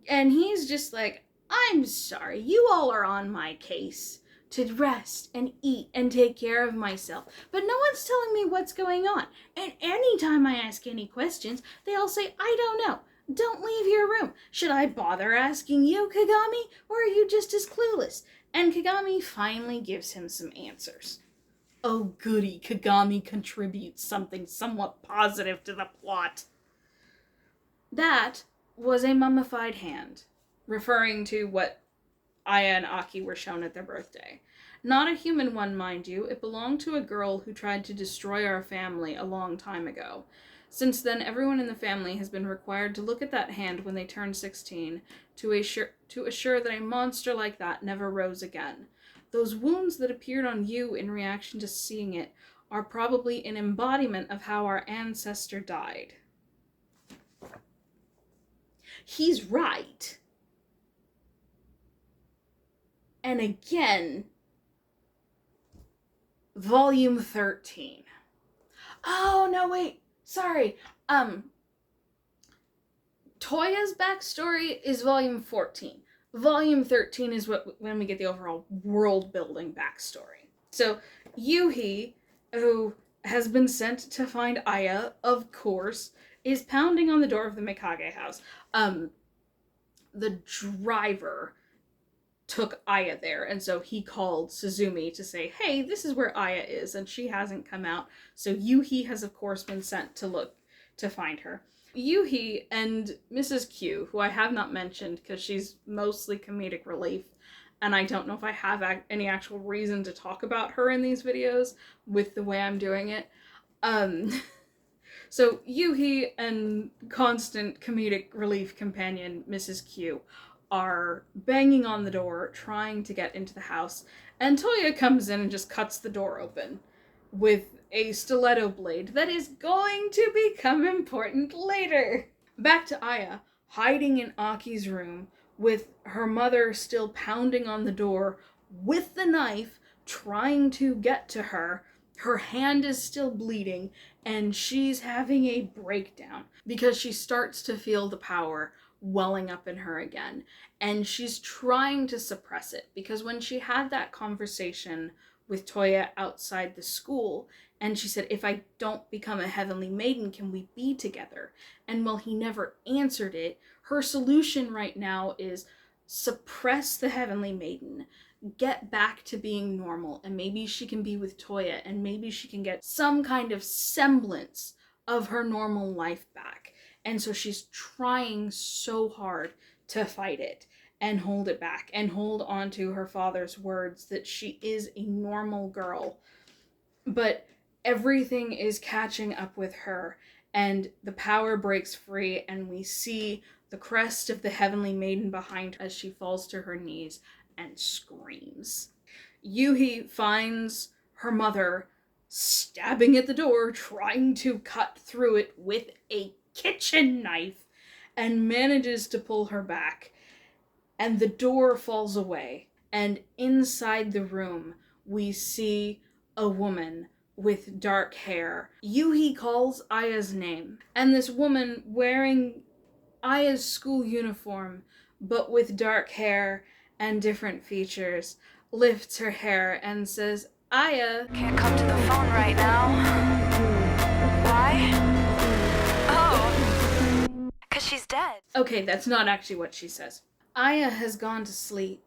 And he's just like, I'm sorry, you all are on my case to rest and eat and take care of myself, but no one's telling me what's going on. And anytime I ask any questions, they all say, I don't know. Don't leave your room. Should I bother asking you, Kagami, or are you just as clueless? And Kagami finally gives him some answers. Oh goody, Kagami contributes something somewhat positive to the plot. That was a mummified hand, referring to what Aya and Aki were shown at their birthday. Not a human one, mind you. It belonged to a girl who tried to destroy our family a long time ago. Since then, everyone in the family has been required to look at that hand when they turn 16 to assure that a monster like that never rose again. Those wounds that appeared on you in reaction to seeing it are probably an embodiment of how our ancestor died. He's right. And again, volume 13. Oh, no, wait. Sorry. Toya's backstory is volume 14. Volume 13 is when we get the overall world-building backstory. So, Yuhi, who has been sent to find Aya, of course, is pounding on the door of the Mikage house. The driver took Aya there, and so he called Suzumi to say, hey, this is where Aya is, and she hasn't come out. So Yuhi has, of course, been sent to find her. Yuhi and Mrs. Q, who I have not mentioned because she's mostly comedic relief, and I don't know if I have any actual reason to talk about her in these videos with the way I'm doing it. So Yuhi and constant comedic relief companion Mrs. Q are banging on the door, trying to get into the house, and Toya comes in and just cuts the door open with a stiletto blade that is going to become important later. Back to Aya, hiding in Aki's room, with her mother still pounding on the door with the knife, trying to get to her. Her hand is still bleeding, and she's having a breakdown because she starts to feel the power welling up in her again, and she's trying to suppress it because when she had that conversation with Toya outside the school, and she said, if I don't become a heavenly maiden, can we be together? And while he never answered it, her solution right now is suppress the heavenly maiden, get back to being normal, and maybe she can be with Toya, and maybe she can get some kind of semblance of her normal life back. And so she's trying so hard to fight it and hold it back and hold on to her father's words that she is a normal girl. But everything is catching up with her, and the power breaks free, and we see the crest of the heavenly maiden behind her as she falls to her knees and screams. Yuhi finds her mother stabbing at the door, trying to cut through it with a kitchen knife, and manages to pull her back, and the door falls away, and inside the room we see a woman with dark hair. Yuhi calls Aya's name, and this woman wearing Aya's school uniform, but with dark hair and different features, lifts her hair and says, Aya. Can't come to the phone right now. Why? Oh, 'cause she's dead. Okay, that's not actually what she says. Aya has gone to sleep.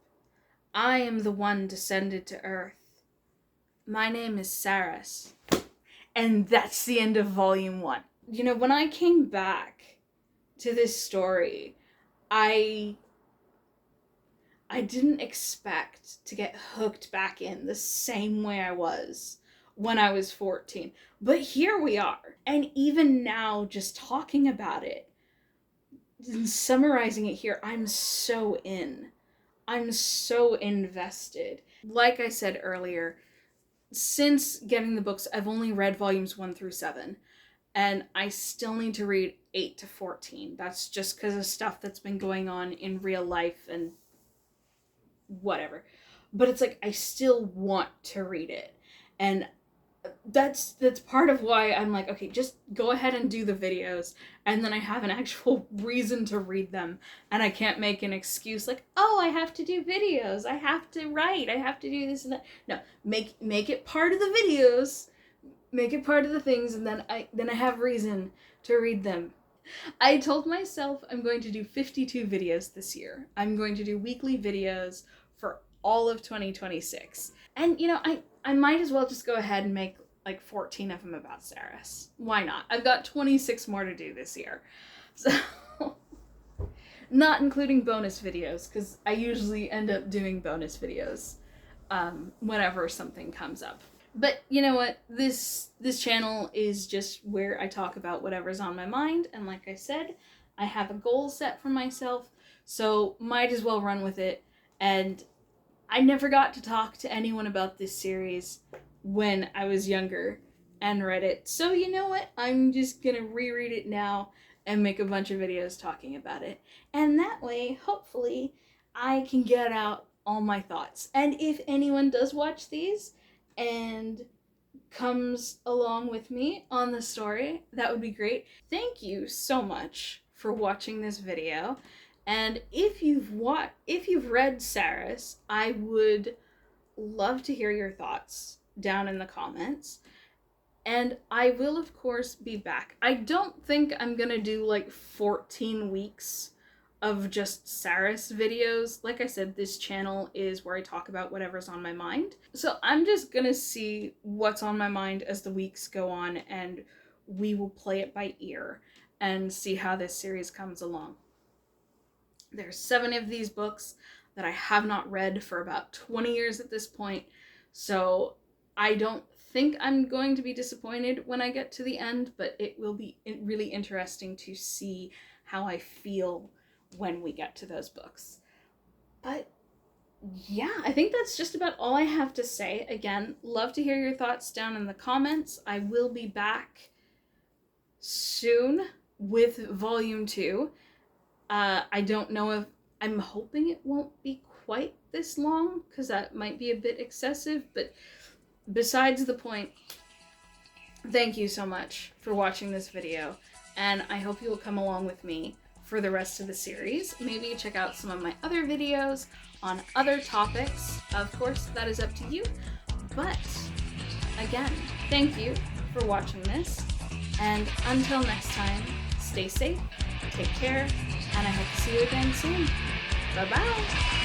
I am the one descended to earth. My name is Ceres. And that's the end of volume 1. You know, when I came back to this story, I didn't expect to get hooked back in the same way I was when I was 14. But here we are. And even now, just talking about it, and summarizing it here, I'm so in. I'm so invested. Like I said earlier, since getting the books, I've only read volumes 1 through 7. And I still need to read 8 to 14. That's just because of stuff that's been going on in real life and whatever. But it's like, I still want to read it. And that's part of why I'm like, okay, just go ahead and do the videos, and then I have an actual reason to read them, and I can't make an excuse like, oh, I have to do videos, I have to write, I have to do this and that. No, make it part of the videos, make it part of the things, and then I have reason to read them. I told myself I'm going to do 52 videos this year. I'm going to do weekly videos for all of 2026. And, you know, I might as well just go ahead and make like 14 of them about Ceres. Why not? I've got 26 more to do this year. So, Not including bonus videos, because I usually end up doing bonus videos whenever something comes up. But you know what? This channel is just where I talk about whatever's on my mind, and like I said, I have a goal set for myself, so might as well run with it. And I never got to talk to anyone about this series when I was younger and read it. So you know what? I'm just gonna reread it now and make a bunch of videos talking about it. And that way, hopefully, I can get out all my thoughts. And if anyone does watch these and comes along with me on the story, that would be great. Thank you so much for watching this video. And if you've read Ceres, I would love to hear your thoughts down in the comments. And I will, of course, be back. I don't think I'm gonna do like 14 weeks of just Ceres videos. Like I said, this channel is where I talk about whatever's on my mind. So I'm just gonna see what's on my mind as the weeks go on, and we will play it by ear and see how this series comes along. There's 7 of these books that I have not read for about 20 years at this point, so I don't think I'm going to be disappointed when I get to the end, but it will be really interesting to see how I feel when we get to those books. But yeah, I think that's just about all I have to say. Again, love to hear your thoughts down in the comments. I will be back soon with volume 2. I don't know if, I'm hoping it won't be quite this long, because that might be a bit excessive, but besides the point, thank you so much for watching this video, and I hope you will come along with me for the rest of the series. Maybe check out some of my other videos on other topics. Of course, that is up to you, but again, thank you for watching this, and until next time, stay safe, take care, and I hope to see you again soon. Bye-bye!